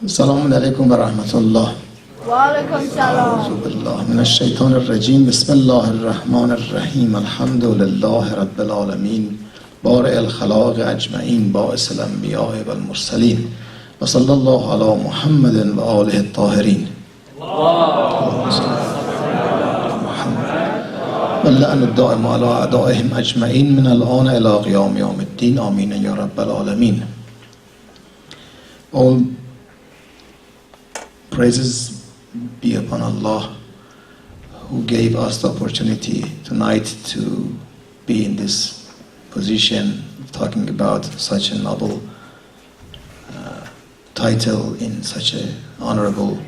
السلام عليكم ورحمة الله. وعليكم السلام. أعوذ بالله من الشيطان الرجيم. بسم الله الرحمن الرحيم. الحمد لله رب العالمين بارئ الخلاق أجمعين باعث الأنبياء والمرسلين وصلى الله على محمد وآله الطاهرين. اللهم صل على محمد واللعن الدائم على أعدائهم أجمعين من الآن إلى قيام يوم الدين آمين يا رب العالمين. All praises be upon Allah who gave us the opportunity tonight to be in this position of talking about such a noble title in such an honorable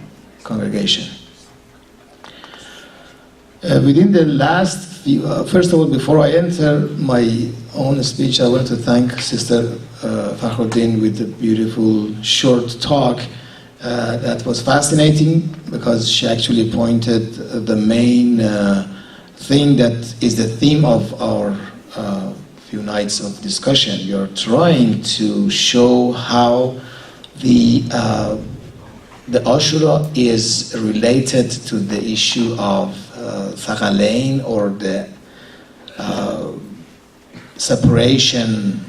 congregation. Within the last few, first of all, before I enter my own speech, I want to thank Sister Fakhruddin with a beautiful short talk that was fascinating because she actually pointed the main thing that is the theme of our few nights of discussion. We are trying to show how the Ashoora is related to the issue of Thaqalain, or the separation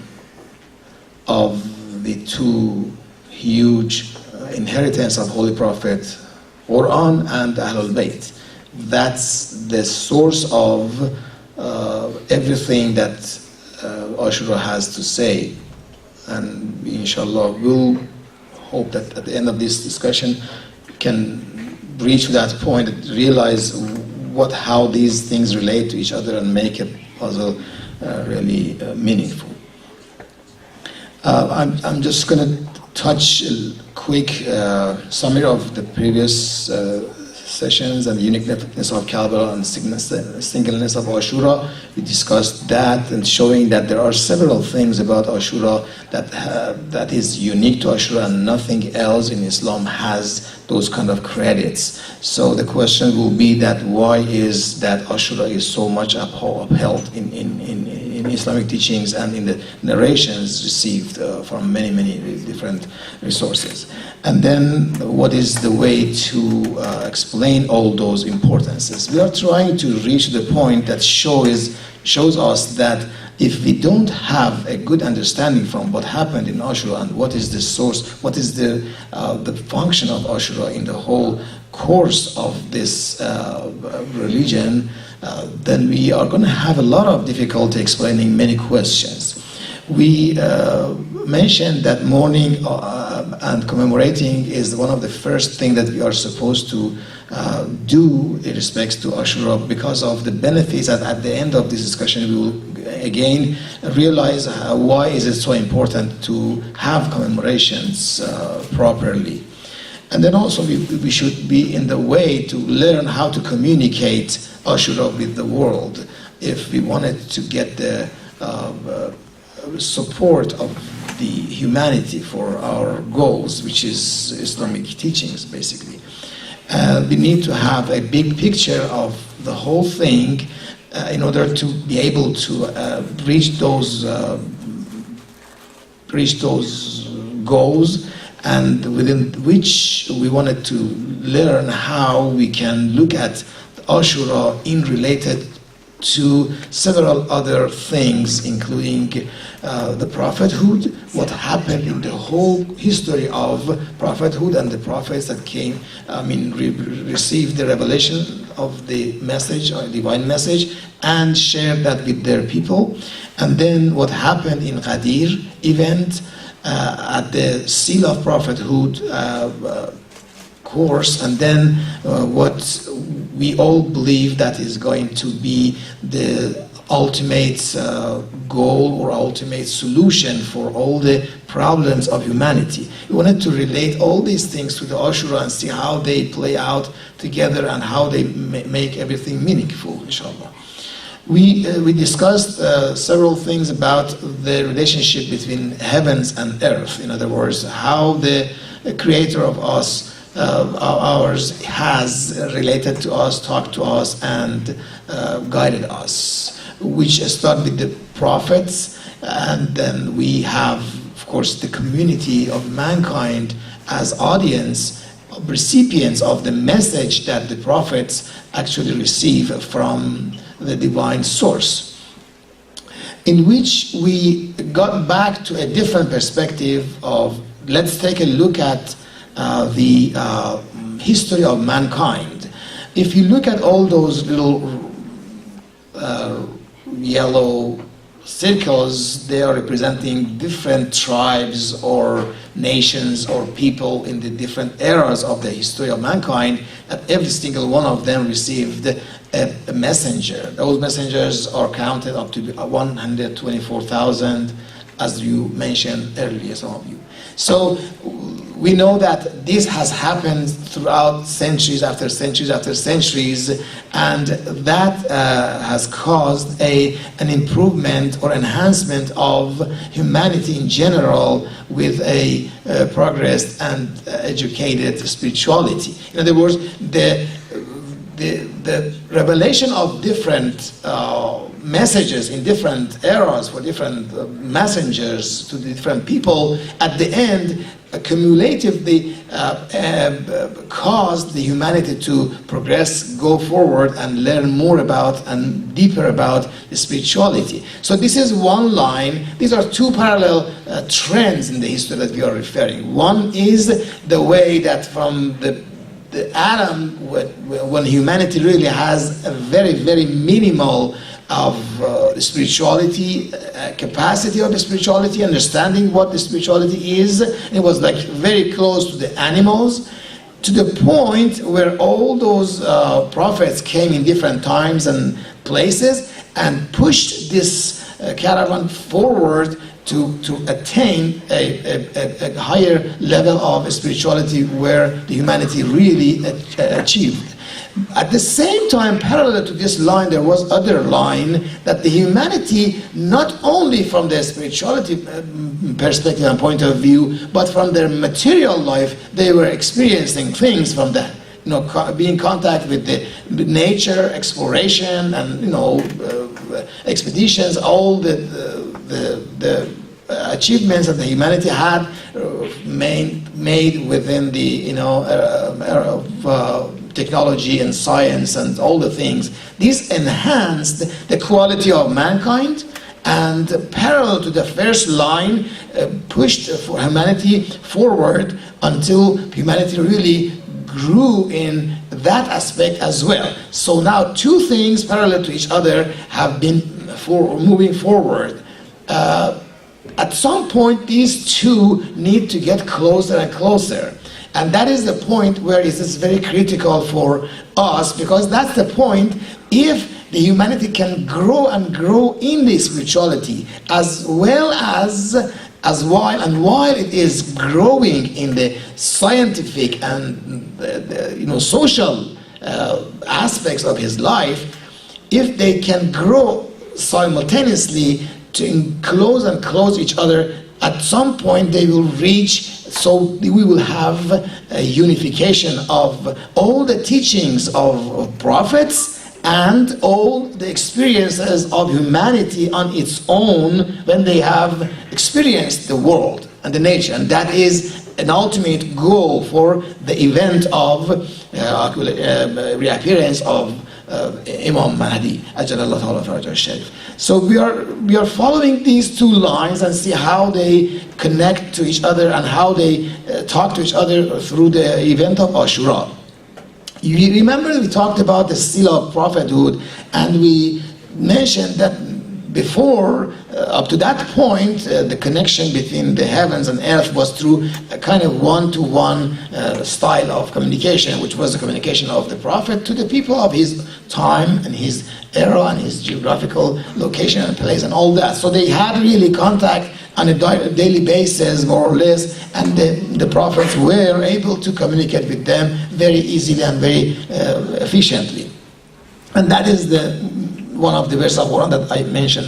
of the two huge inheritance of Holy Prophet Quran and Ahlul Bayt. That's the source of everything that Ashoora has to say, and inshallah we'll hope that at the end of this discussion we can reach that point and realize how these things relate to each other and make a puzzle really meaningful. I'm just going to touch a quick summary of the previous sessions and the uniqueness of Karbala and singleness of Ashoora. We discussed that and showing that there are several things about Ashoora that is unique to Ashoora, and nothing else in Islam has those kind of credits. So the question will be that why is that Ashoora is so much upheld in Islamic teachings and in the narrations received from many different resources. And then what is the way to explain all those importances? We are trying to reach the point that shows us that if we don't have a good understanding from what happened in Ashoora and what is the source, what is the function of Ashoora in the whole course of this religion, then we are going to have a lot of difficulty explaining many questions. We mentioned that mourning and commemorating is one of the first things that we are supposed to do in respect to Ashoora, because of the benefits that at the end of this discussion we will again realize why is it so important to have commemorations properly. And then also we should be in the way to learn how to communicate Ashoora with the world if we wanted to get the support of the humanity for our goals, which is Islamic teachings basically. We need to have a big picture of the whole thing in order to be able to reach those goals, and within which we wanted to learn how we can look at Ashoora in related to several other things, including the prophethood, what happened in the whole history of prophethood and the prophets that came, received the revelation of the message or divine message and shared that with their people. And then what happened in Ghadir event at the seal of prophethood course, and then what we all believe that is going to be the ultimate goal or ultimate solution for all the problems of humanity. We wanted to relate all these things to the Ashoora and see how they play out together and how they make everything meaningful, inshallah. We discussed several things about the relationship between heavens and earth. In other words, how the creator of us ours has related to us, talked to us, and guided us, which start with the prophets, and then we have, of course, the community of mankind as audience, recipients of the message that the prophets actually receive from the divine source, in which we got back to a different perspective of, let's take a look at the history of mankind. If you look at all those little yellow circles, they are representing different tribes or nations or people in the different eras of the history of mankind, that every single one of them received a messenger. Those messengers are counted up to 124,000, as you mentioned earlier, some of you. So we know that this has happened throughout centuries after centuries after centuries, and that has caused an improvement or enhancement of humanity in general with a progressed and educated spirituality. In other words, the revelation of different messages in different eras for different messengers to the different people, at the end, cumulatively caused the humanity to progress, go forward, and learn more about and deeper about the spirituality. So this is one line. These are two parallel trends in the history that we are referring. One is the way that from the Adam, when humanity really has a very, very minimal of spirituality, capacity of the spirituality, understanding what the spirituality is. It was like very close to the animals, to the point where all those prophets came in different times and places and pushed this caravan forward to attain a higher level of spirituality where the humanity really achieved. At the same time, parallel to this line, there was other line that the humanity, not only from their spirituality perspective and point of view, but from their material life, they were experiencing things from that. Being in contact with the nature, exploration, and expeditions, all the achievements that the humanity had made within the era of technology and science and all the things. This enhanced the quality of mankind, and parallel to the first line, pushed for humanity forward until humanity really grew in that aspect as well. So now two things parallel to each other have been moving forward. At some point, these two need to get closer and closer. And that is the point where it is very critical for us, because that's the point. If the humanity can grow and grow in the spirituality, as well as while it is growing in the scientific and social aspects of his life, if they can grow simultaneously to enclose and close each other, at some point they will reach, so we will have a unification of all the teachings of prophets and all the experiences of humanity on its own when they have experienced the world and the nature. And that is an ultimate goal for the event of reappearance of Imam Mahdi, Ajalallah Ta'ala Faraj Sharif. So we are following these two lines and see how they connect to each other and how they talk to each other through the event of Ashoora. You remember we talked about the seal of prophethood, and we mentioned that before, up to that point, the connection between the heavens and earth was through a kind of one-to-one style of communication, which was the communication of the prophet to the people of his time and his era and his geographical location and place and all that. So they had really contact on a daily basis, more or less, and the prophets were able to communicate with them very easily and very efficiently. And that is one of the verses of Quran that I mentioned.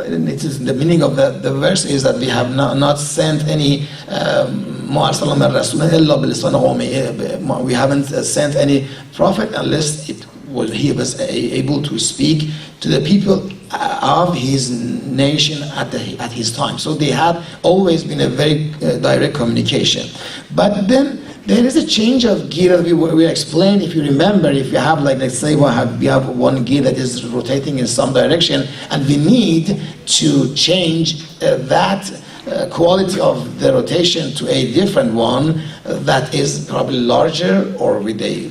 It is the meaning of the verse is that we have not sent any ما أرسلنا من رسول إلا بلسان قومه. We haven't sent any prophet unless he was able to speak to the people of his nation at his time. So they had always been a very direct communication. But then there is a change of gear that we explained. If you remember, if you have, like, let's say we have one gear that is rotating in some direction, and we need to change that quality of the rotation to a different one that is probably larger or with a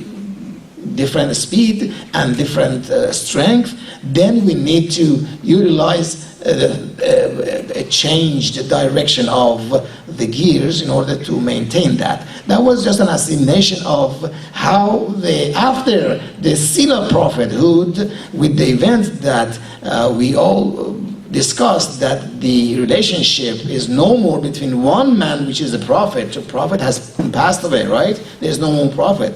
different speed and different strength, then we need to utilize a changed direction of the gears in order to maintain that. That was just an estimation of how after the seal of prophethood, with the event that we all discussed, that the relationship is no more between one man, which is a prophet. The prophet has passed away, right? There's no more prophet.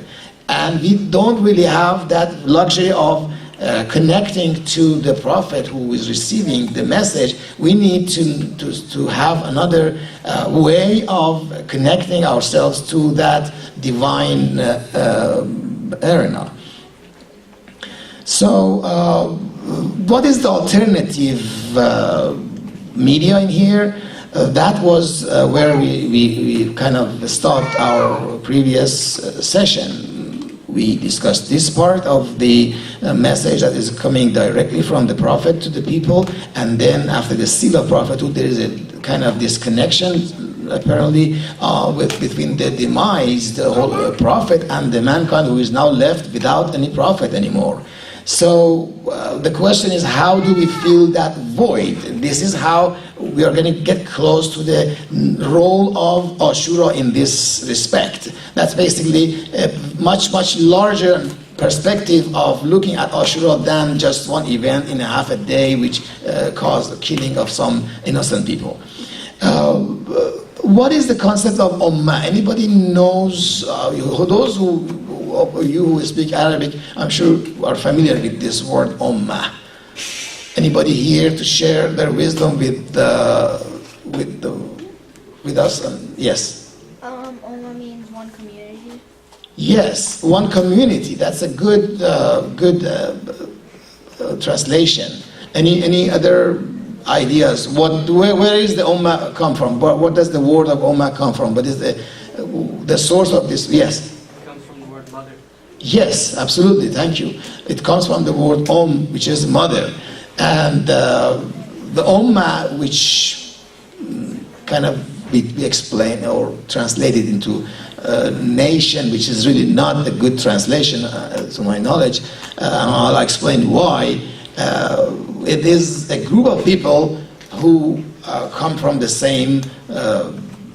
And we don't really have that luxury of connecting to the prophet who is receiving the message. We need to have another way of connecting ourselves to that divine arena. So what is the alternative media in here? That was where we kind of stopped our previous session. We discussed this part of the message that is coming directly from the prophet to the people, and then after the seal of prophethood, there is a kind of disconnection apparently between the demise, the whole prophet, and the mankind who is now left without any prophet anymore. So the question is, how do we fill that void? This is how we are going to get close to the role of Ashoora in this respect. That's basically a much, much larger perspective of looking at Ashoora than just one event in a half a day which caused the killing of some innocent people. What is the concept of Ummah? Anybody knows? Those who speak Arabic, I'm sure are familiar with this word Ummah. Anybody here to share their wisdom with us? Yes. Ummah means one community. Yes, one community. That's a good translation. Any other ideas? Where is the Ummah come from? What does the word of Ummah come from? What is the source of this? Yes. Mother. Yes, absolutely. Thank you. It comes from the word which is mother, and the Ummah, which kind of be explained or translated into nation, which is really not a good translation to my knowledge. I'll explain why. It is a group of people who come from the same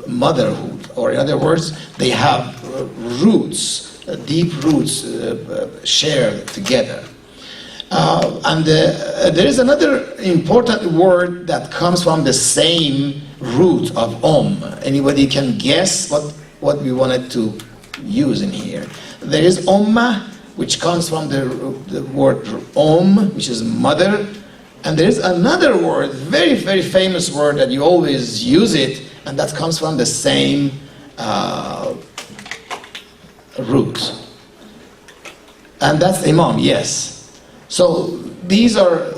motherhood, or in other words, they have roots. Deep roots shared together. And there is another important word that comes from the same root of Anybody can guess what we wanted to use in here? There is Ummah, which comes from the word which is mother. And there is another word, very, very famous word that you always use it, and that comes from the same root, and that's Imam. Yes. So these are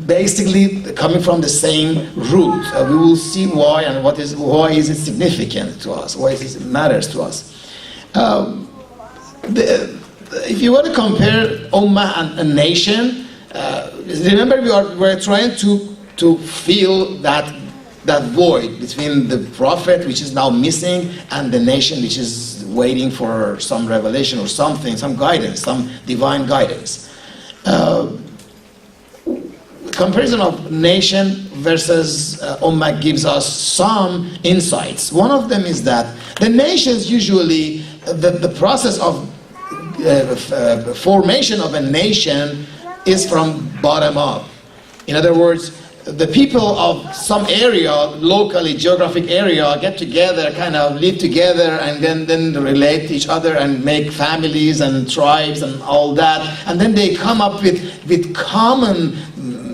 basically coming from the same root. We will see why and why is it significant to us, why it matters to us. If you want to compare Ummah and a nation, remember we're trying to fill that void between the prophet, which is now missing, and the nation, which is waiting for some revelation or something, some guidance, some divine guidance. Comparison of nation versus Ummah gives us some insights. One of them is that the nations usually, the process of formation of a nation is from bottom up. In other words, the people of some area, locally, geographic area, get together, kind of live together, and then relate to each other and make families and tribes and all that. And then they come up with common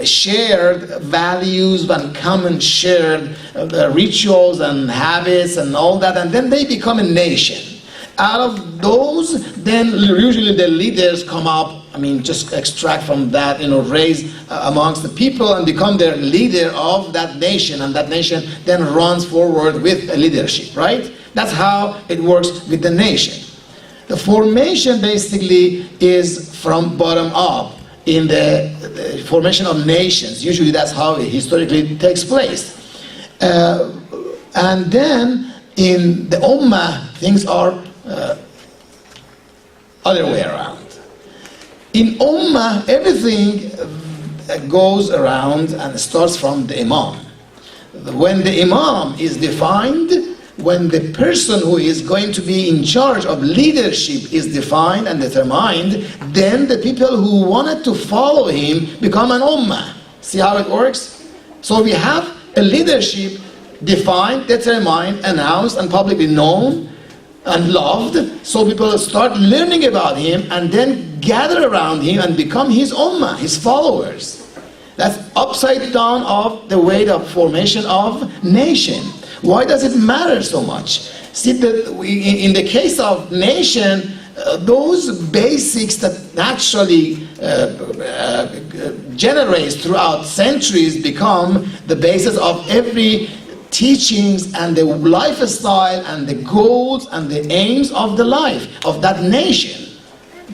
shared values and common shared rituals and habits and all that, and then they become a nation. Out of those, then usually the leaders come up, just extract from that, raise amongst the people and become their leader of that nation, and that nation then runs forward with a leadership, right? That's how it works with the nation. The formation basically is from bottom up in the formation of nations. Usually that's how it historically takes place. And then in the Ummah, things are other way around. In Ummah, everything goes around and starts from the Imam. When the Imam is defined, when the person who is going to be in charge of leadership is defined and determined, then the people who wanted to follow him become an ummah. See how it works? So we have a leadership defined, determined, announced, and publicly known and loved. So people start learning about him and then gather around him and become his ummah, his followers. That's upside down of the way of formation of nation. Why does it matter so much? See, in the case of nation, those basics that naturally generates throughout centuries become the basis of every teachings and the lifestyle and the goals and the aims of the life of that nation,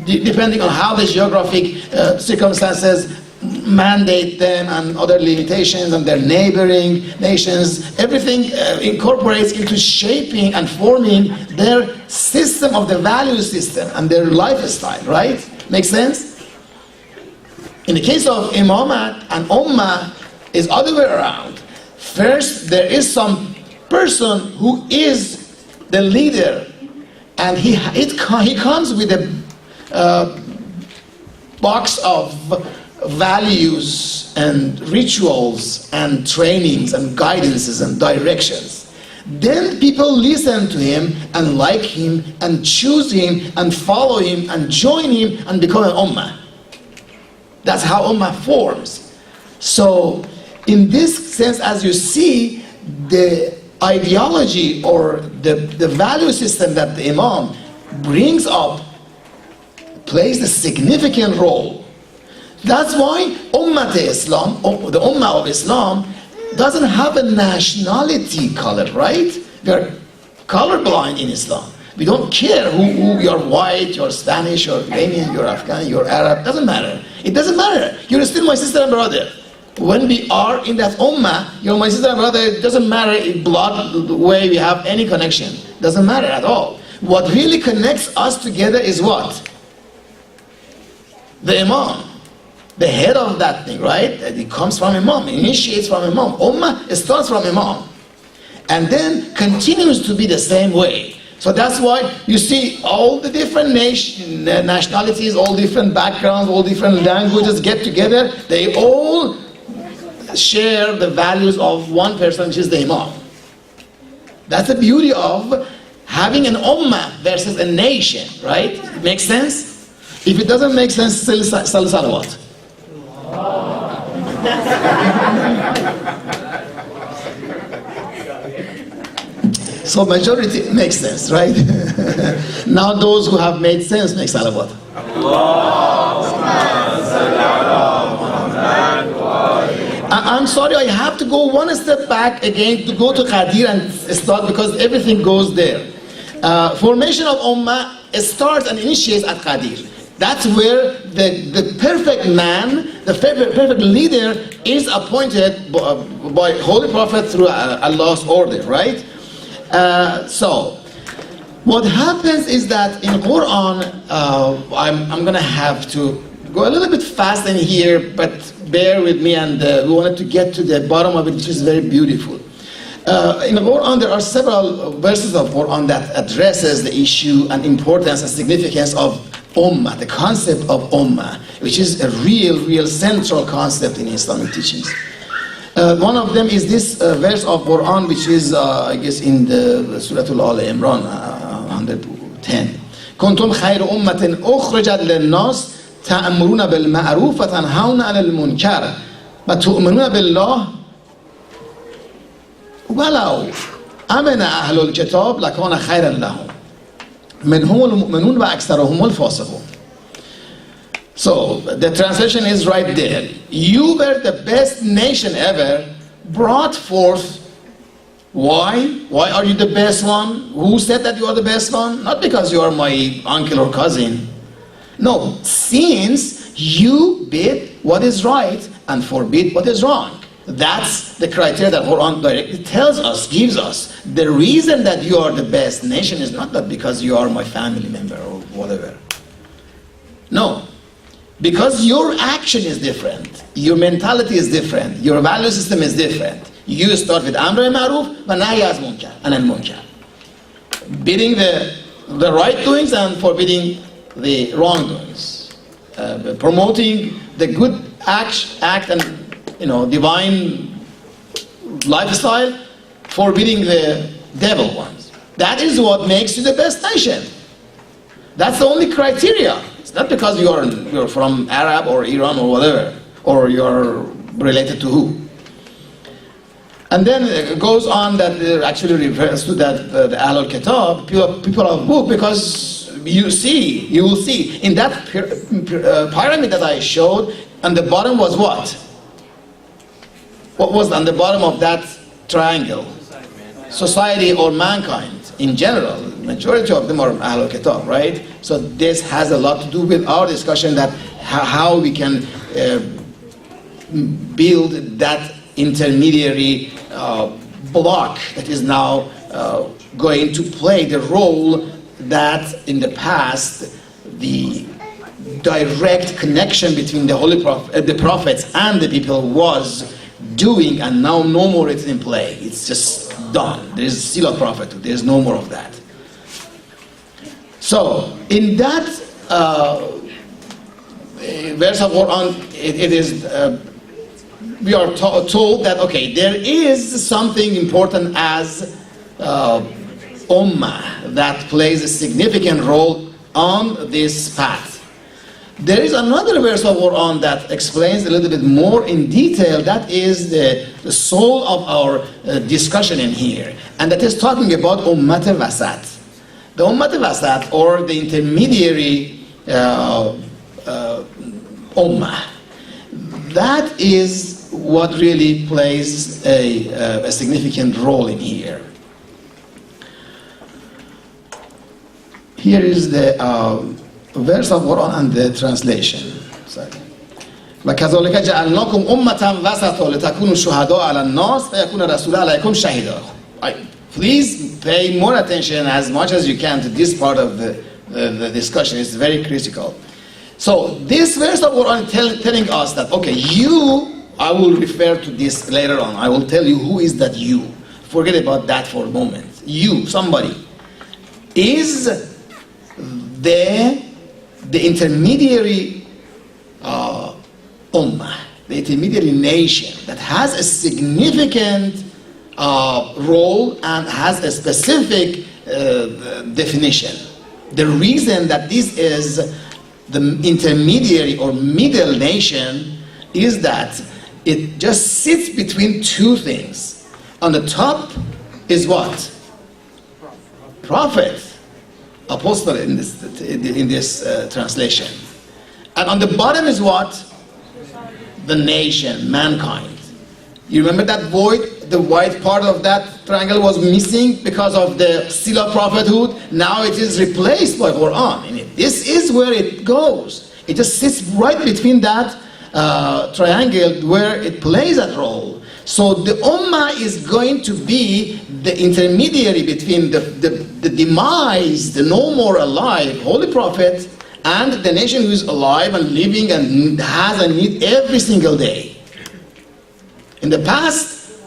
depending on how the geographic circumstances mandate them and other limitations and their neighboring nations. Everything incorporates into shaping and forming their system of the value system and their lifestyle, right? Make sense? In the case of imamat and ummah, is other way around. First, there is some person who is the leader, and he comes with a box of values and rituals and trainings and guidances and directions. Then people listen to him and like him and choose him and follow him and join him and become an ummah. That's how ummah forms. So in this sense, as you see, the ideology or the value system that the Imam brings up plays a significant role. That's why Islam, the Ummah of Islam, doesn't have a nationality color, right? We are colorblind in Islam. We don't care who you're white, you're Spanish, you're Iranian, you're Afghan, you're Arab. Doesn't matter. It doesn't matter. You're still my sister and brother. When we are in that Ummah, you're my sister and brother. It doesn't matter in blood way we have any connection. Doesn't matter at all. What really connects us together is what? The Imam. The head of that thing, right? It comes from Imam, it initiates from Imam. Ummah starts from Imam. And then continues to be the same way. So that's why you see all the different nationalities, all different backgrounds, all different languages get together. They all share the values of one person, which is the Imam. That's the beauty of having an Ummah versus a nation, right? It makes sense? If it doesn't make sense, say salawat. So majority makes sense, right? Now those who have made sense make salawat. I'm sorry, I have to go one step back again to go to Qadir and start because everything goes there. Formation of Ummah starts and initiates at Qadir. That's where the perfect man, the perfect leader is appointed by Holy Prophet through Allah's order, right? So, what happens is that in Quran, I'm going to have to go a little bit fast in here, but bear with me, and we wanted to get to the bottom of it, which is very beautiful. In the Quran, there are several verses of Quran that addresses the issue and importance and significance of Ummah, the concept of Ummah, which is a real central concept in Islamic teachings. One of them is this verse of Quran, which is, I guess, in the Surah Al Imran, 110. كنتم خير أمة أخرجت للناس تأمرون بالمعروف وتنهون عن المنكر و تؤمنون بالله ولو امن اهل الكتاب لکان خیرا لهم منهم المؤمنون و اکثرهم الفاسقون. So the translation is right there. You were the best nation ever, brought forth. Why? Why are you the best one? Who said that you are the best one? Not because you are my uncle or cousin. No, since you did what is right and forbid what is wrong. That's the criteria that Quran directly tells us, gives us. The reason that you are the best nation is not that because you are my family member or whatever. No. Because your action is different, your mentality is different, your value system is different. You start with Amr al-Ma'ruf wa Nahy al-Munkar and al-Munkar. Bidding the right doings and forbidding the wrongdoings. Promoting the good act and divine lifestyle, forbidding the devil ones. That is what makes you the best nation. That's the only criteria. It's not because you're from Arab or Iran or whatever, or you're related to who. And then it goes on that it actually refers to that the Ahlul Kitab, people of book, because you will see in that pyramid that I showed, on the bottom was what? What was on the bottom of that triangle? Society or mankind in general. Majority of them are Ahlul Kitab, right? So this has a lot to do with our discussion that how we can build that intermediary block that is now going to play the role that in the past the direct connection between the prophets and the people was doing, and now no more it's in play. It's just done. There is still a prophethood. There is no more of that. So in that verse of Quran, it is we are told that okay, there is something important as ummah that plays a significant role on this path. There is another verse of Quran that explains a little bit more in detail. That is the soul of our discussion in here, and that is talking about ummat al-wasat. The ummat al-wasat, or the intermediary ummah. That is what really plays a significant role in here. Here is the verse of Quran and the translation. وَكَذَلِكَ جَعَلْنَاكُمْ أُمَّةً وَسَطًا لِتَكُونُوا شُهَدَاءَ عَلَى النَّاسِ فَيَكُونَ الرَّسُولُ عَلَيْكُمْ شَهِيدًا. Please pay more attention as much as you can to this part of the discussion. It's very critical. So this verse of Quran telling us that, okay, you, I will refer to this later on. I will tell you who is that you. Forget about that for a moment. You, somebody, is the intermediary ummah, the intermediary nation that has a significant role and has a specific definition. The reason that this is the intermediary or middle nation is that it just sits between two things. On the top is what? Prophet, apostle in this translation. And on the bottom is what? The nation, mankind. You remember that void? The white part of that triangle was missing because of the seal of prophethood. Now it is replaced by Quran. This is where it goes. It just sits right between that triangle where it plays that role. So the ummah is going to be the intermediary between the demise, the no more alive holy prophet, and the nation who is alive and living and has a need every single day. In the past,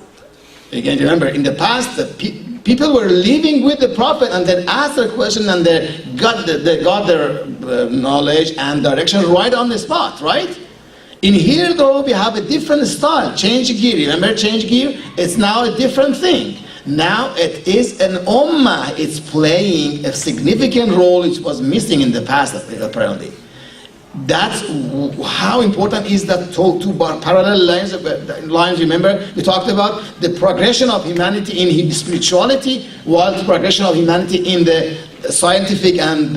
again, remember, in the past, the people were living with the prophet and then asked their question and they got their knowledge and direction right on the spot, right? In here, though, we have a different style. Change gear. Remember change gear? It's now a different thing. Now it is an ummah. It's playing a significant role which was missing in the past, apparently. That's how important is that two parallel lines. Remember, we talked about the progression of humanity in his spirituality, while the progression of humanity in the scientific and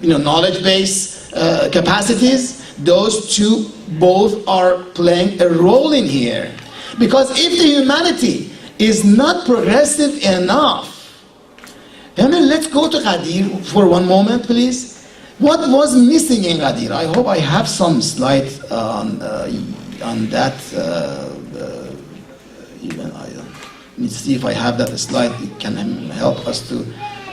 knowledge-based capacities. Those two both are playing a role in here. Because if the humanity is not progressive enough, let's go to Ghadir for one moment, please. What was missing in Ghadir? I hope I have some slide on that. Even I need to see if I have that slide. It can help us to.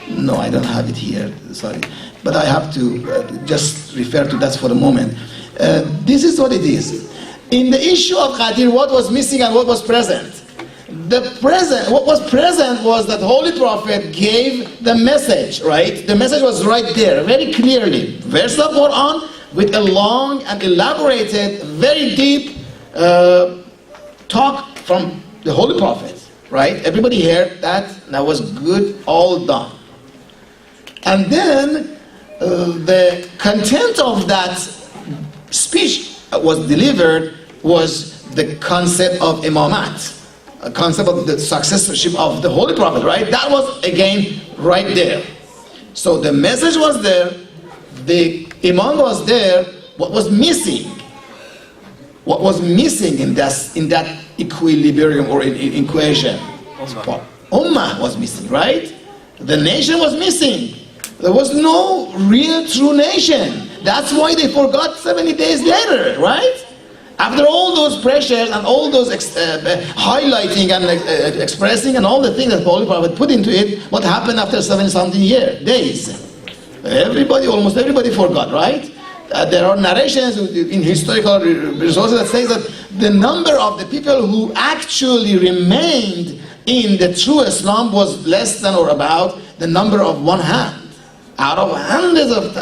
No, I don't have it here. Sorry, but I have to just refer to that for a moment. This is what it is. In the issue of Ghadir, what was missing and what was present? What was present was that Holy Prophet gave the message, right? The message was right there, very clearly. Verse of Quran with a long and elaborated, very deep talk from the Holy Prophet, right? Everybody heard that. That was good, all done. And then the content of that speech was delivered was the concept of imamat. A concept of the successorship of the Holy Prophet, right? That was again right there. So the message was there, the Imam was there. What was missing? What was missing in that equilibrium or in equation? Ummah was missing, right? The nation was missing. There was no real true nation. That's why they forgot 70 days later, right? After all those pressures and all those highlighting and expressing and all the things that the Holy Prophet put into it, what happened after 70-something days? Almost everybody forgot, right? There are narrations in historical resources that say that the number of the people who actually remained in the true Islam was less than or about the number of one hand. Out of hundreds of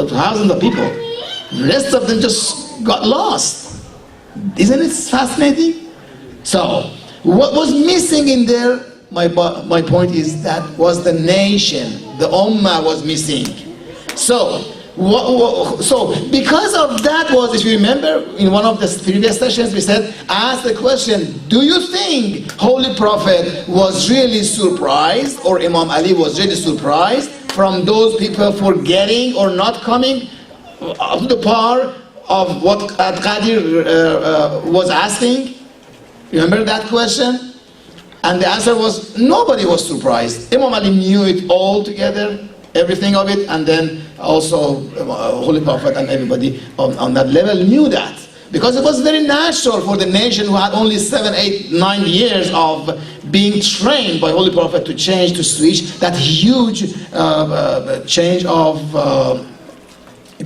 thousands of people, the rest of them just got lost. Isn't it fascinating? So, what was missing in there, my point is, that was the nation. The Ummah was missing. So because of that was, if you remember, in one of the previous sessions we said, ask the question, do you think Holy Prophet was really surprised, or Imam Ali was really surprised from those people forgetting or not coming up to the par of what Ghadir was asking? Remember that question? And the answer was, nobody was surprised. Imam Ali knew it all together, everything of it, and then also Holy Prophet and everybody on that level knew that. Because it was very natural for the nation who had only 7, 8, 9 years of being trained by Holy Prophet to change, to switch, that huge change of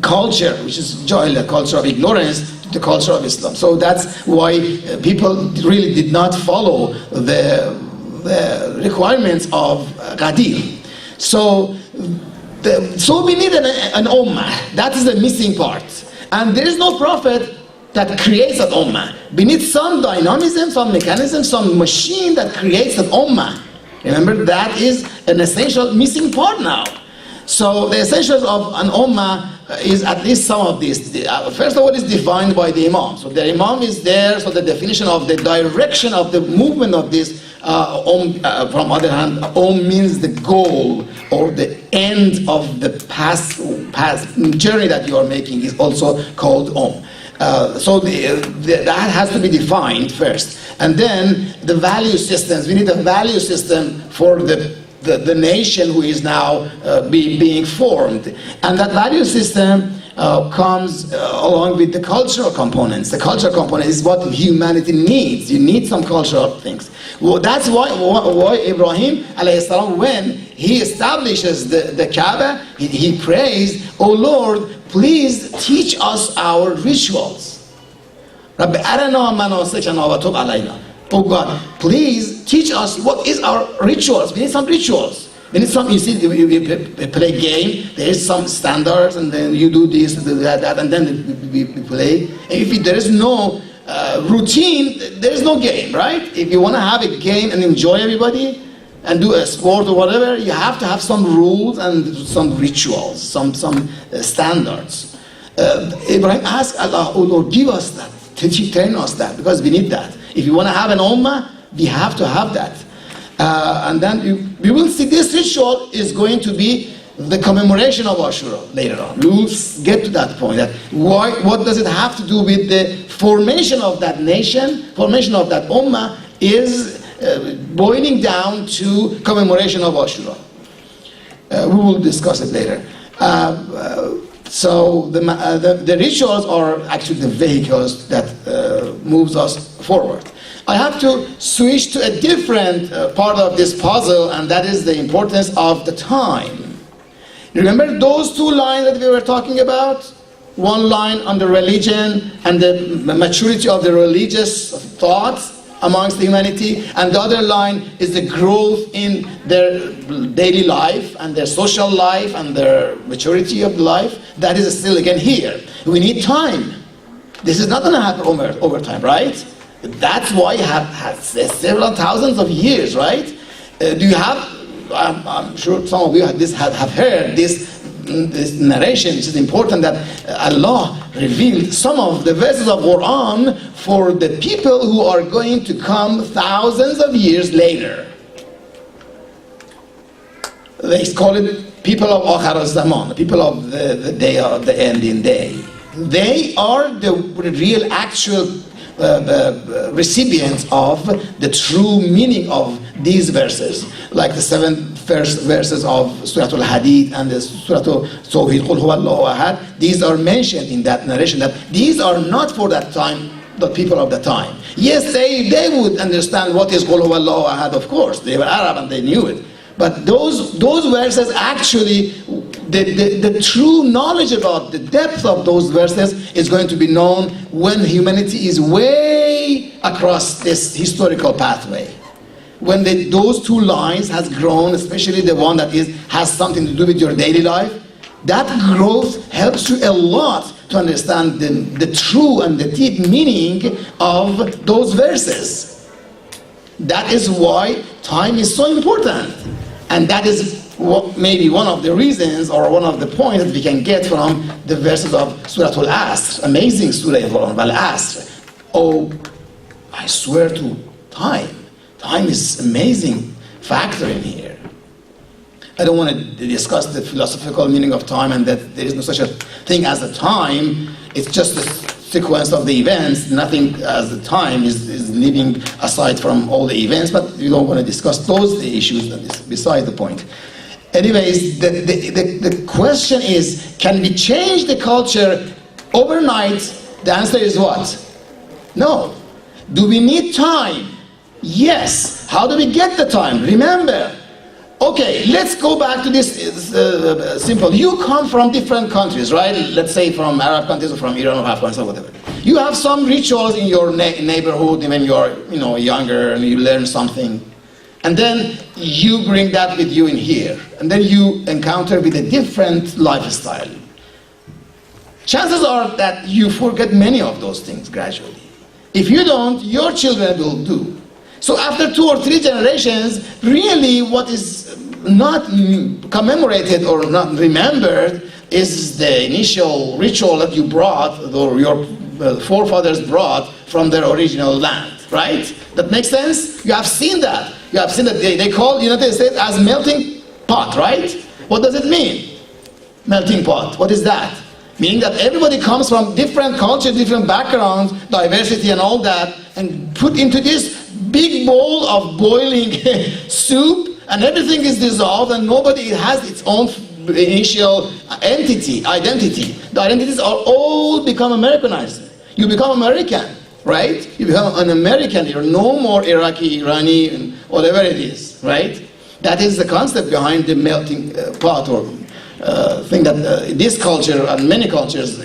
culture, which is Jahiliyyah, culture of ignorance, to the culture of Islam. So that's why people really did not follow the requirements of Ghadir. So we need an ummah. That is the missing part. And there is no prophet that creates an ummah. We need some dynamism, some mechanism, some machine that creates an ummah. Remember, that is an essential missing part now. So the essentials of an ummah is at least some of these. First of all, is defined by the Imam. So the Imam is there, so the definition of the direction of the movement of this, from other hand, means the goal or the end of the past journey that you are making is also called So that has to be defined first. And then the value systems. We need a value system for the nation who is now being formed. And that value system comes along with the cultural components. The cultural component is what humanity needs. You need some cultural things. Well, that's why Ibrahim alayhi salam, when he establishes the Kaaba, he prays, "Oh Lord, please teach us our rituals. Rabbi arana manasikana wa tub alayna." Oh God, please teach us what is our rituals. We need some rituals. We need some, you see, we play game, there is some standards, and then you do this, that, and then we play. And if there is no routine, there is no game, right? If you want to have a game and enjoy everybody, and do a sport or whatever, you have to have some rules and some rituals, some standards. Ibrahim asked Allah, oh Lord, give us that, train us that, because we need that. If you want to have an ummah, we have to have that. And then we will see this ritual is going to be the commemoration of Ashoora later on. We will get to that point. That what does it have to do with the formation of that nation, formation of that ummah, is boiling down to commemoration of Ashoora. We will discuss it later. So the rituals are actually the vehicles that moves us forward. I have to switch to a different part of this puzzle, and that is the importance of the time. Remember those two lines that we were talking about? One line on the religion and the maturity of the religious thoughts amongst humanity, and the other line is the growth in their daily life and their social life and their maturity of life. That is still again here. We need time. This is not going to happen over time, right? That's why you have had several thousands of years, right? Do you have, I'm sure some of you have heard this narration. It is important that Allah revealed some of the verses of Quran for the people who are going to come thousands of years later. They call it people of Akhir al-Zaman, people of the day of the ending day. They are the real actual recipients of the true meaning of these verses, like the 7 verses of Surah Al-Hadid and the Surah Tawheed, Qul Huwa Allahu Ahad. These are mentioned in that narration, that these are not for that time, the people of the time. Yes, they would understand what is Qul Huwa Allahu Ahad, of course. They were Arab and they knew it. But those verses actually, the true knowledge about the depth of those verses is going to be known when humanity is way across this historical pathway. When those two lines has grown, especially the one that has something to do with your daily life, that growth helps you a lot to understand the true and the deep meaning of those verses. That is why time is so important. And that is maybe one of the reasons or one of the points that we can get from the verses of Surah Al-Asr, amazing Surah Al-Asr. Oh, I swear to time. Time is amazing factor in here. I don't want to discuss the philosophical meaning of time and that there is no such a thing as a time. It's just a sequence of the events. Nothing as the time is living aside from all the events, but we don't want to discuss those issues. That is beside the point. Anyways, the question is, can we change the culture overnight? The answer is what? No. Do we need time? Yes. How do we get the time? Remember, okay, let's go back to this simple. You come from different countries, right? Let's say from Arab countries or from Iran or Afghanistan or whatever. You have some rituals in your neighborhood when you're younger and you learn something. And then you bring that with you in here. And then you encounter with a different lifestyle. Chances are that you forget many of those things gradually. If you don't, your children will do. So after 2 or 3 generations, really what is not commemorated or not remembered is the initial ritual that you brought, or your forefathers brought from their original land, right? That makes sense? You have seen that. You have seen that they call United States as melting pot, right? What does it mean? Melting pot. What is that? Meaning that everybody comes from different cultures, different backgrounds, diversity and all that, and put into this big bowl of boiling soup, and everything is dissolved, and nobody has its own initial identity. The identities are all become Americanized. You become American, right? You become an American. You're no more Iraqi, Irani, and whatever it is, right? That is the concept behind the melting pot or thing that this culture and many cultures,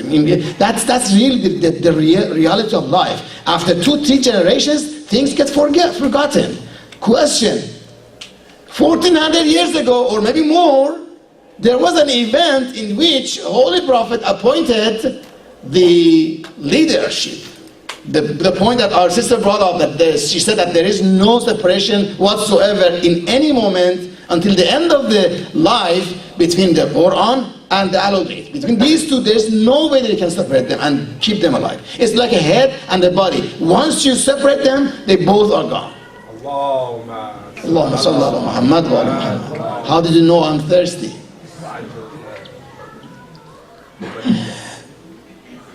that's really the reality of life. After 2-3 generations, things get forgotten. Question: 1400 years ago, or maybe more, there was an event in which Holy Prophet appointed the leadership. The point that our sister brought up, that she said that there is no separation whatsoever in any moment until the end of the life between the Quran and the Ahlul Bayt. Between these two, there's no way that you can separate them and keep them alive. It's like a head and a body. Once you separate them, they both are gone. Allahumma salli ala Muhammad wa ala Muhammad. How did you know I'm thirsty?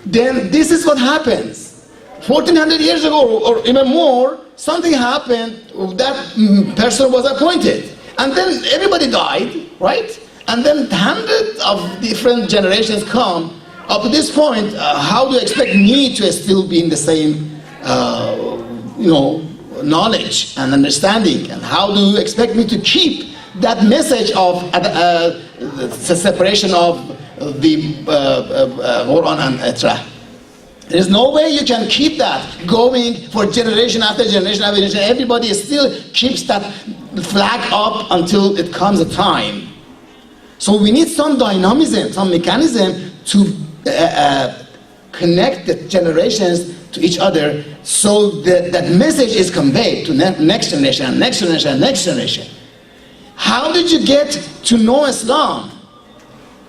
Then this is what happens. 1400 years ago, or even more, something happened, that person was appointed. And then everybody died, right? And then hundreds of different generations come. Up to this point, how do you expect me to still be in the same, knowledge and understanding? And how do you expect me to keep that message of the separation of the Quran and Etra? There's no way you can keep that going for generation after generation after generation. Everybody still keeps that flag up until it comes a time. So we need some dynamism, some mechanism to connect the generations to each other, so that that message is conveyed to next generation and next generation and next generation. How did you get to know Islam?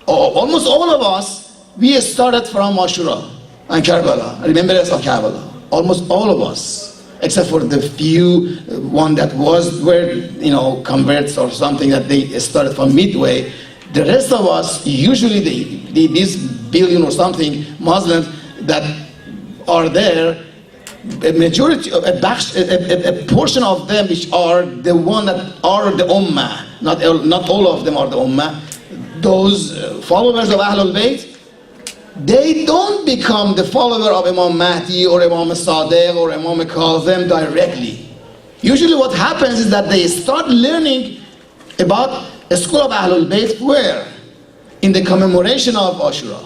Almost all of us, we started from Ashoora and Karbala, remembrance of Karbala. Almost all of us, except for the few one that were converts or something that they started from Midway. The rest of us, usually these billion or something Muslims that are there, a majority, a portion of them which are the one that are the Ummah, not all of them are the Ummah. Those followers of Ahlul Bayt, they don't become the follower of Imam Mahdi or Imam Sadiq or Imam Kazem directly. Usually what happens is that they start learning about a school of Ahlul Bayt where? In the commemoration of Ashoora.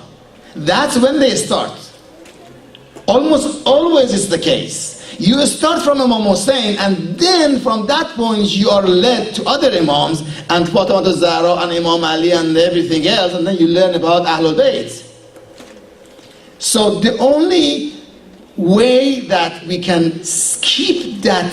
That's when they start. Almost always it's the case. You start from Imam Hussein, and then from that point you are led to other Imams and Fatima al-Zahra and Imam Ali and everything else, and then you learn about Ahlul Bayt. So the only way that we can keep that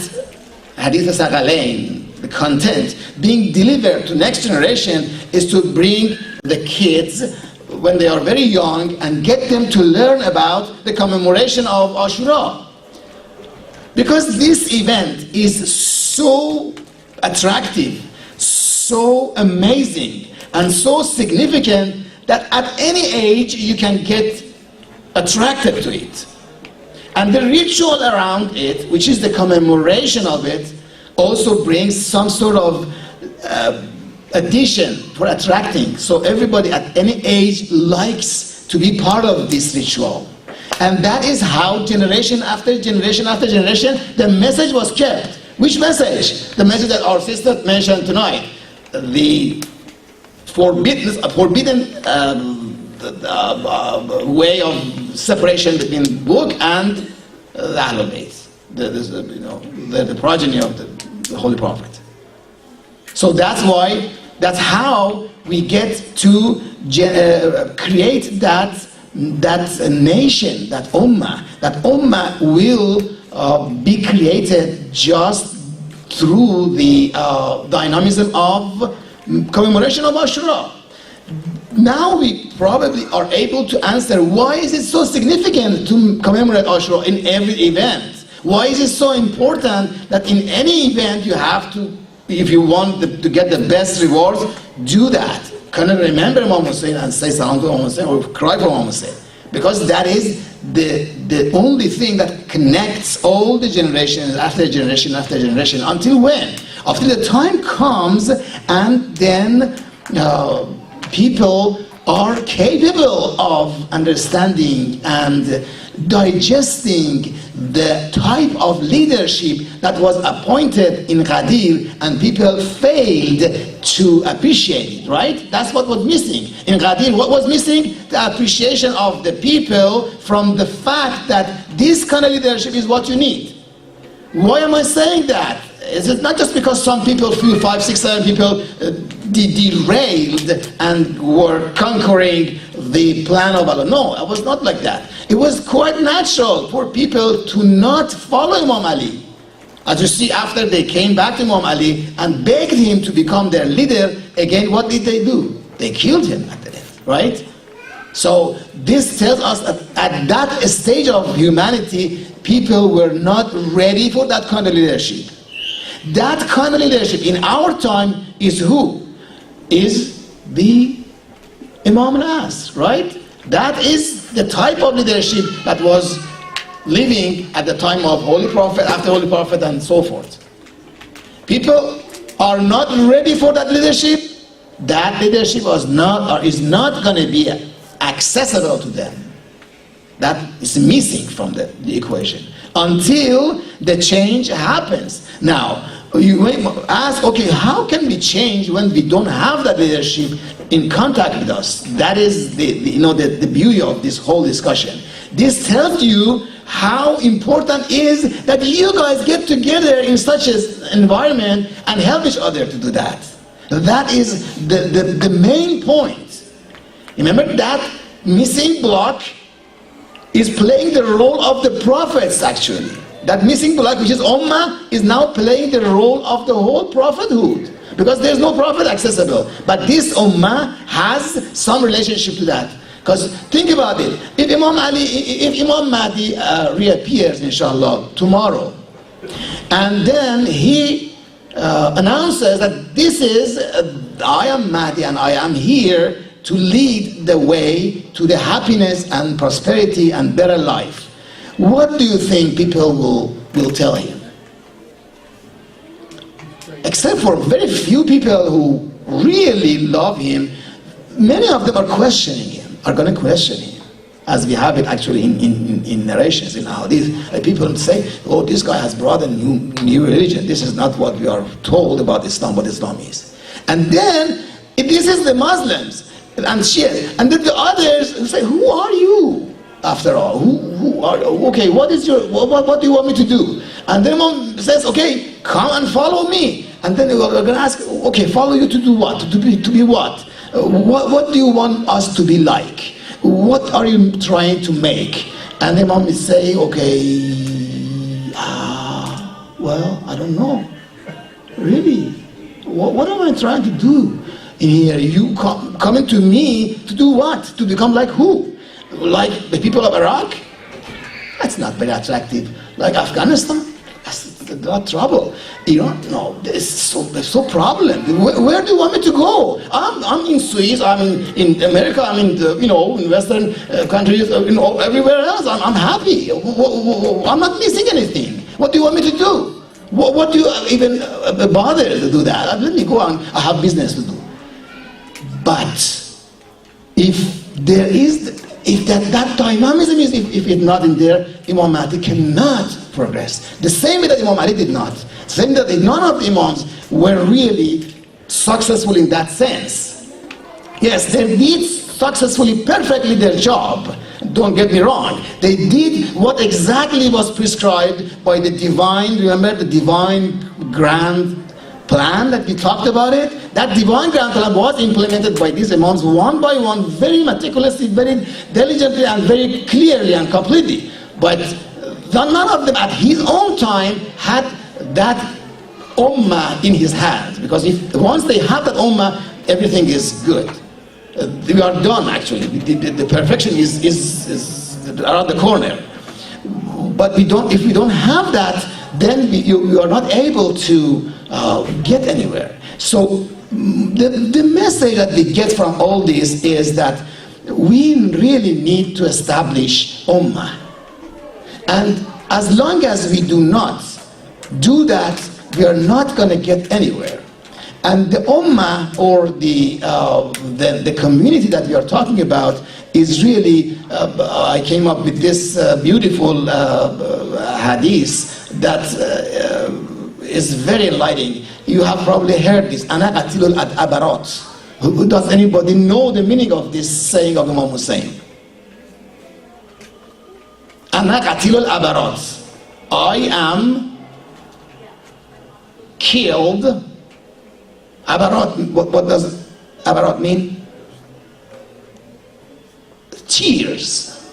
Hadith al-Saghalain, the content, being delivered to next generation is to bring the kids when they are very young and get them to learn about the commemoration of Ashoora. Because this event is so attractive, so amazing, and so significant that at any age you can get attracted to it. And the ritual around it, which is the commemoration of it, also brings some sort of addition for attracting. So everybody at any age likes to be part of this ritual. And that is how generation after generation after generation the message was kept. Which message? The message that our sister mentioned tonight. The forbidden way of separation between book and the Ahlul Bayt, the progeny of the Holy Prophet. So that's how we get to create that nation, that ummah. That ummah will be created just through the dynamism of commemoration of Ashoora. Now we probably are able to answer, why is it so significant to commemorate Ashoora in every event? Why is it so important that in any event you have to, if you want to get the best rewards, do that? Can you remember Imam Hussein and say salam to Imam Hussein or cry for Imam Hussein? Because that is the only thing that connects all the generations after generation after generation. Until when? Until the time comes and then people are capable of understanding and digesting the type of leadership that was appointed in Ghadir, and people failed to appreciate it, right? That's what was missing. In Ghadir, what was missing? The appreciation of the people from the fact that this kind of leadership is what you need. Why am I saying that? Is it not just because some people, 5, 6, 7 people derailed and were conquering the plan of Allah? No, it was not like that. It was quite natural for people to not follow Imam Ali. As you see, after they came back to Imam Ali and begged him to become their leader, again, what did they do? They killed him at the end. right? So this tells us that at that stage of humanity, people were not ready for that kind of leadership. That kind of leadership in our time is who? Is the Imam al-Asr, right? That is the type of leadership that was living at the time of Holy Prophet, after Holy Prophet, and so forth. People are not ready for that leadership. That leadership was not or is not going to be accessible to them. That is missing from the equation until the change happens. Now, you may ask, okay, how can we change when we don't have that leadership in contact with us? That is the beauty of this whole discussion. This tells you how important it is that you guys get together in such an environment and help each other to do that. That is the main point. Remember that missing block is playing the role of the prophets actually. That missing block, which is Ummah, is now playing the role of the whole prophethood. Because there's no prophet accessible. But this Ummah has some relationship to that. Because think about it. If Imam Mahdi reappears, inshallah, tomorrow, and then he announces that this is, I am Mahdi and I am here to lead the way to the happiness and prosperity and better life. What do you think people will tell him? Except for very few people who really love him, many of them are questioning him, are going to question him, as we have it actually in narrations, in hadith. People say, oh, this guy has brought a new religion. This is not what we are told about Islam, what Islam is. And then, this is the Muslims and Shia. And then the others who say, who are you? After all, who are, okay, what do you want me to do? And then Imam says, okay, come and follow me. And then we're going to ask, okay, follow you to do what? To be what? What do you want us to be like? What are you trying to make? And the Imam is saying, okay, well, I don't know. Really? What am I trying to do in here? You coming to me to do what? To become like who? Like the people of Iraq? That's not very attractive. Like Afghanistan? That's a lot of trouble. Iran? No, there's so problem. Where do you want me to go? I'm in Swiss, I'm in America, I'm in in Western countries, everywhere else. I'm happy. I'm not missing anything. What do you want me to do? What do you even bother to do that? Let me go on. I have business to do. But if there is if that dynamism is, if it's not in there, Imam Mahdi cannot progress. The same way that Imam Ali did not. The same way that none of the Imams were really successful in that sense. Yes, they did successfully, perfectly their job. Don't get me wrong. They did what exactly was prescribed by the divine, remember the divine grand plan that we talked about it? That divine grand plan was implemented by these Imams one by one, very meticulously, very diligently, and very clearly and completely. But none of them at his own time had that ummah in his hands. Because once they have that ummah, everything is good. We are done actually. The perfection is around the corner. But if we don't have that, then you are not able to get anywhere. So the message that we get from all this is that we really need to establish ummah. And as long as we do not do that, we are not going to get anywhere. And the ummah, or the community that we are talking about, is really, I came up with this beautiful hadith that is very enlightening. You have probably heard this, ana qatilul abarat. Does anybody know the meaning of this saying of Imam Hussein? Ana qatilul abarat. I am killed. Abarat, what does abarat mean? Tears.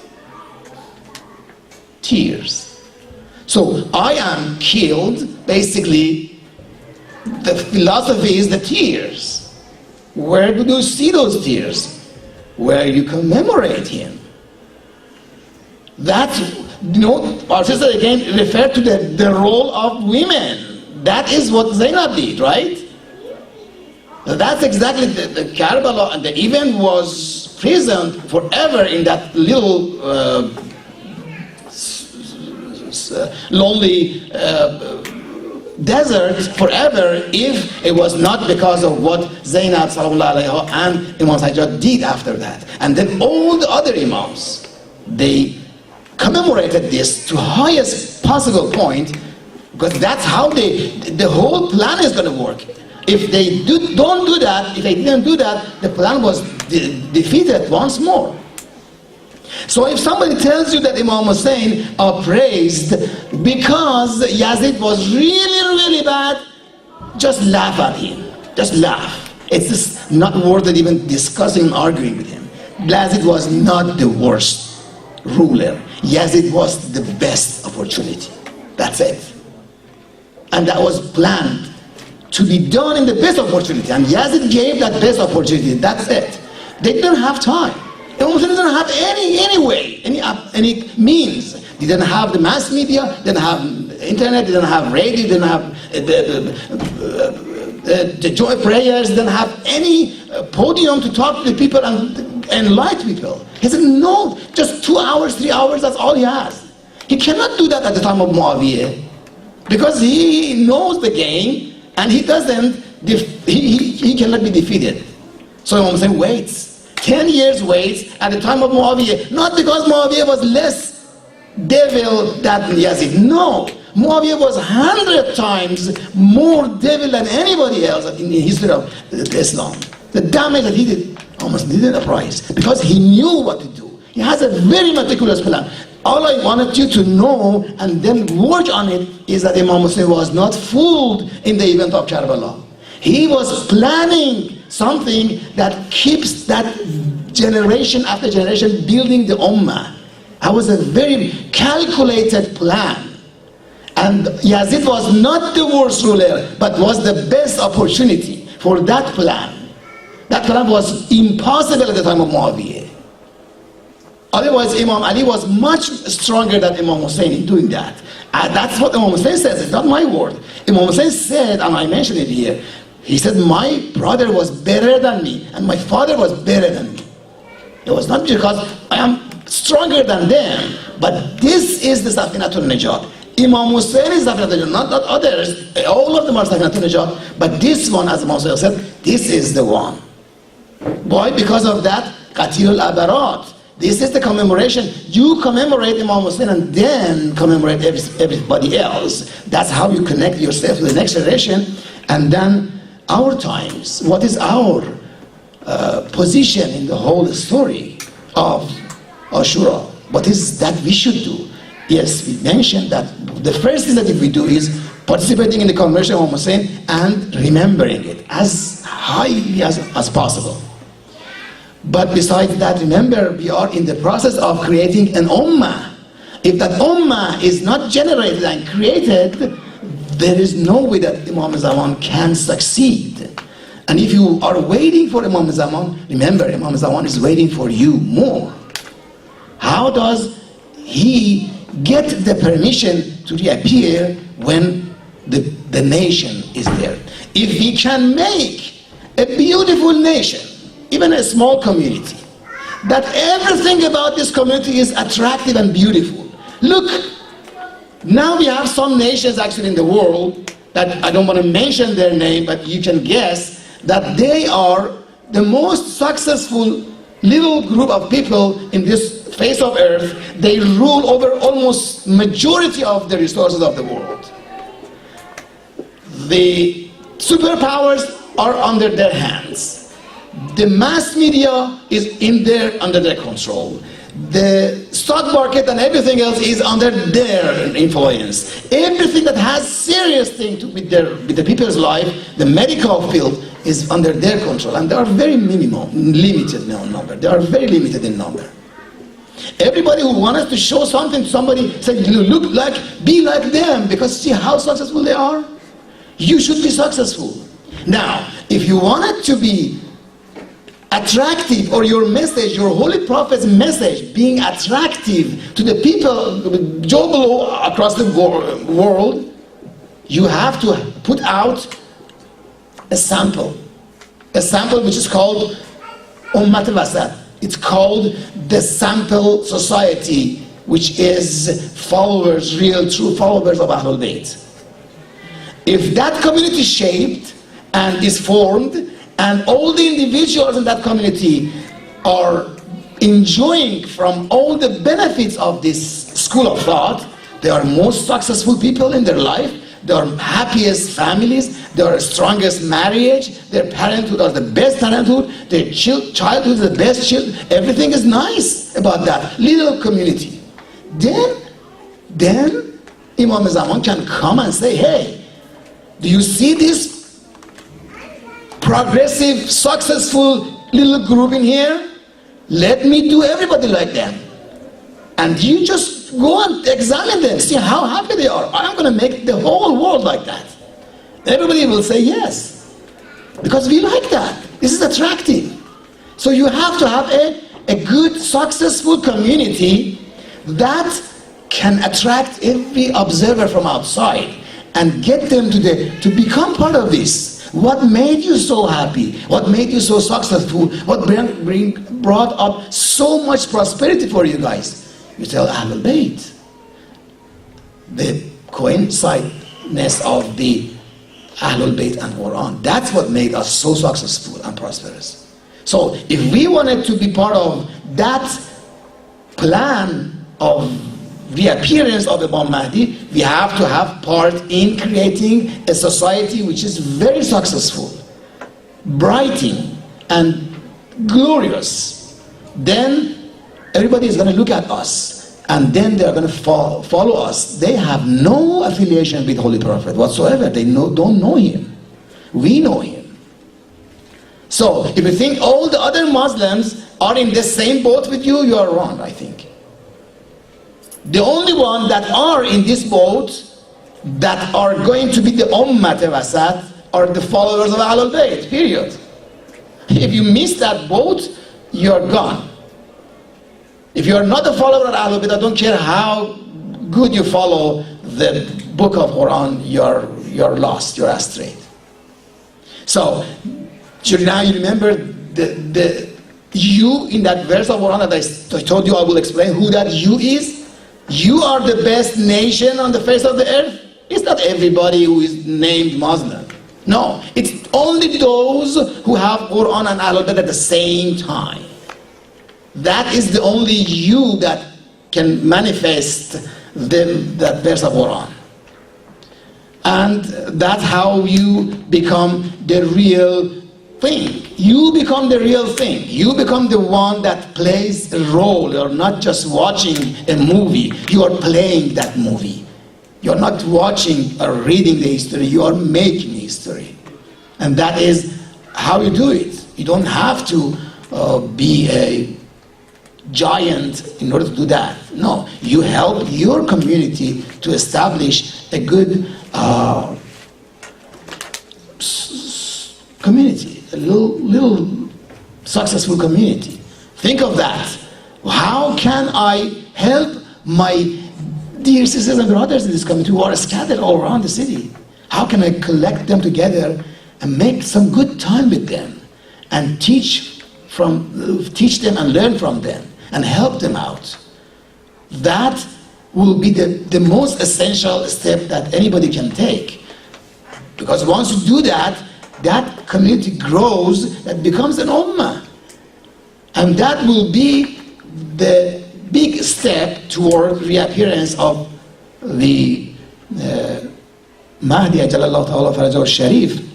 Tears. So I am killed, basically, the philosophy is the tears. Where do you see those tears? where you commemorate him. That's, our sister again referred to the role of women. That is what Zainab did, right? That's exactly the Karbala, and the event was present forever in that little lonely desert forever, if it was not because of what Zainab and Imam Sajjad did after that. And then all the other Imams, they commemorated this to highest possible point, because that's how the whole plan is going to work. If they don't do that, if they didn't do that, the plan was defeated once more. So if somebody tells you that Imam Hussein praised because Yazid was really bad, just laugh at him. Just laugh. It's just not worth it even discussing and arguing with him. Yazid was not the worst ruler. Yazid was the best opportunity. That's it. And that was planned to be done in the best opportunity. And Yazid gave that best opportunity. That's it. They didn't have time. Imam Hussein didn't have any way, any means. They didn't have the mass media, didn't have internet, didn't have radio, didn't have the joy prayers, didn't have any podium to talk to the people and enlighten people. He said, no, just 2 hours, 3 hours, that's all he has. He cannot do that at the time of Muawiyah, because he knows the game and he doesn't, he cannot be defeated. So Imam Hussein waits. 10 years waits at the time of Muawiyah, not because Muawiyah was less devil than Yazid. No, Muawiyah was 100 times more devil than anybody else in the history of Islam. The damage that he did almost didn't apprise, because he knew what to do. He has a very meticulous plan. All I wanted you to know and then work on it is that Imam Hussein was not fooled in the event of Karbala. He was planning something that keeps that generation after generation building the Ummah. That was a very calculated plan. And Yazid was not the worst ruler, but was the best opportunity for that plan. That plan was impossible at the time of Muawiyah. Otherwise, Imam Ali was much stronger than Imam Hussein in doing that. And that's what Imam Hussein says, it's not my word. Imam Hussein said, and I mentioned it here, he said, my brother was better than me, and my father was better than me. It was not because I am stronger than them, but this is the Safinatul Najat. Imam Hussein is Safinatul Najat, not others. All of them are Safinatul Najat, but this one, as Imam Hussein said, this is the one. Why? Because of that Qatilul Abarat. This is the commemoration. You commemorate Imam Hussein and then commemorate everybody else. That's how you connect yourself to the next generation. And then our times, what is our position in the whole story of Ashoora? What is that we should do? Yes, we mentioned that the first thing that we do is participating in the commemoration of Imam Hussein and remembering it as highly as possible. But besides that, remember, we are in the process of creating an Ummah. If that Ummah is not generated and created, there is no way that Imam Zaman can succeed. And if you are waiting for Imam Zaman, remember, Imam Zaman is waiting for you more. How does he get the permission to reappear when the nation is there? If he can make a beautiful nation, even a small community, that everything about this community is attractive and beautiful. Look, now we have some nations actually in the world that I don't want to mention their name, but you can guess that they are the most successful little group of people in this face of earth. They rule over almost majority of the resources of the world. The superpowers are under their hands. The mass media is under their control. The stock market and everything else is under their influence. Everything that has serious thing to with the people's life, the medical field, is under their control. And they are very limited in number. They are very limited in number. Everybody who wants to show something to somebody, say, look like, be like them, because see how successful they are? You should be successful. Now, if you wanted to be attractive, or your message, your Holy Prophet's message, being attractive to the people, Joe Blow across the world, you have to put out a sample which is called Ummat al-Wasat. It's called the sample society, which is followers, real, true followers of Ahlul Bayt. If that community shaped and is formed, and all the individuals in that community are enjoying from all the benefits of this school of thought, they are most successful people in their life, they are happiest families, their strongest marriage, their parenthood are the best parenthood, their childhood is the best children, everything is nice about that little community. Then Imam Zaman can come and say, hey, do you see this progressive, successful little group in here? Let me do everybody like them. And you just go and examine them, see how happy they are. I'm going to make the whole world like that. Everybody will say yes. Because we like that. This is attractive. So you have to have a good, successful community that can attract every observer from outside and get them to become part of this. What made you so happy? What made you so successful? What brought up so much prosperity for you guys? You tell Ahlul Bayt. The coincideness of the Ahlul Bayt and Quran. That's what made us so successful and prosperous. So if we wanted to be part of that plan of reappearance of Imam Mahdi, we have to have part in creating a society which is very successful, brighting and glorious. Then everybody is going to look at us, and then they are going to follow us. They have no affiliation with Holy Prophet whatsoever. They don't know him. We know him. So if you think all the other Muslims are in the same boat with you, you are wrong, I think. The only one that are in this boat, that are going to be the Ummat al-Wasat, are the followers of Ahlul Bayt, period. If you miss that boat, you're gone. If you're not a follower of Ahlul Bayt, I don't care how good you follow the book of Quran, you're lost, you're astray. So, now you remember the you in that verse of Quran that I told you I will explain who that you is? You are the best nation on the face of the earth. It's not everybody who is named Muslim. No, it's only those who have Quran and Ahlul Bayt at the same time. That is the only you that can manifest that verse of Quran. And that's how you become the real thing. You become the real thing. You become the one that plays a role. You're not just watching a movie. You are playing that movie. You're not watching or reading the history. You are making history. And that is how you do it. You don't have to be a giant in order to do that. No. You help your community to establish a good community. A little successful community. Think of that. How can I help my dear sisters and brothers in this community who are scattered all around the city? How can I collect them together and make some good time with them and teach them and learn from them and help them out? That will be the most essential step that anybody can take. Because once you do that, that community grows and becomes an ummah. And that will be the big step toward reappearance of the Mahdi Ajalallahu Ta'ala Farajahu Sharif.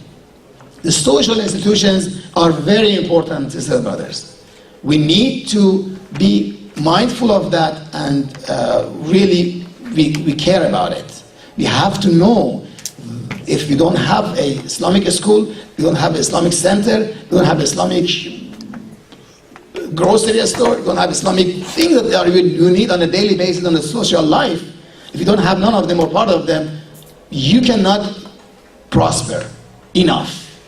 The social institutions are very important, sisters and brothers. We need to be mindful of that and really we care about it. We have to know. If you don't have an Islamic school, you don't have an Islamic center, you don't have an Islamic grocery store, you don't have Islamic things that you need on a daily basis on a social life, if you don't have none of them or part of them, you cannot prosper enough.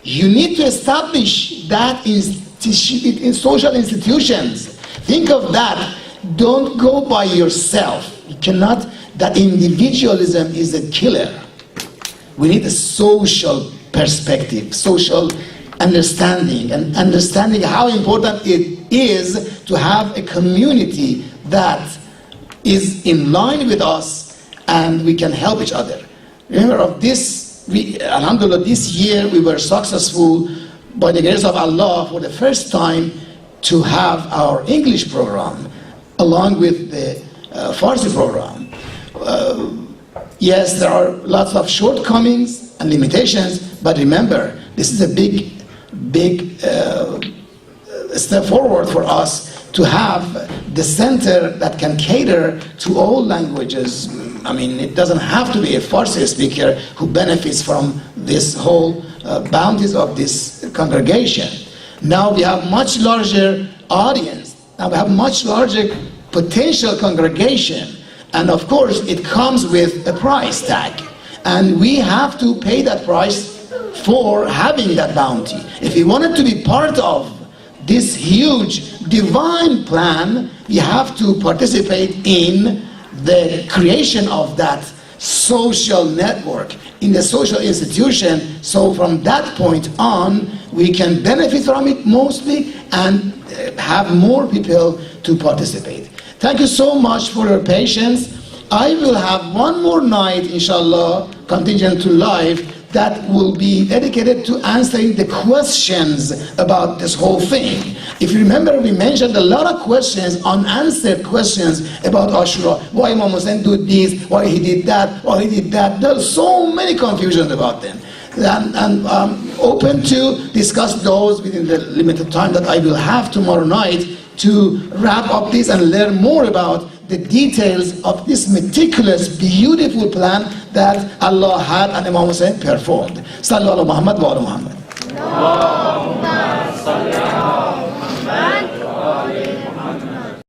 You need to establish that in social institutions. Think of that. Don't go by yourself. You cannot, that individualism is a killer. We need a social perspective, social understanding, and understanding how important it is to have a community that is in line with us and we can help each other. Remember of this, alhamdulillah, this year we were successful by the grace of Allah for the first time to have our English program along with the Farsi program. Yes, there are lots of shortcomings and limitations, but remember, this is a big step forward for us to have the center that can cater to all languages. I mean, it doesn't have to be a Farsi speaker who benefits from this whole bounties of this congregation. Now we have much larger audience. Now we have much larger potential congregation. And of course, it comes with a price tag. And we have to pay that price for having that bounty. If we wanted to be part of this huge divine plan, we have to participate in the creation of that social network, in the social institution. So from that point on, we can benefit from it mostly and have more people to participate. Thank you so much for your patience. I will have one more night, inshallah, contingent to live, that will be dedicated to answering the questions about this whole thing. If you remember, we mentioned a lot of questions, unanswered questions about Ashoora. Why Imam Hussein did this, why he did that, why he did that. There are so many confusions about them. And I'm open to discuss those within the limited time that I will have tomorrow night to wrap up this and learn more about the details of this meticulous, beautiful plan that Allah had and Imam Hussein performed. Sallallahu ala Muhammad wa ala Muhammad.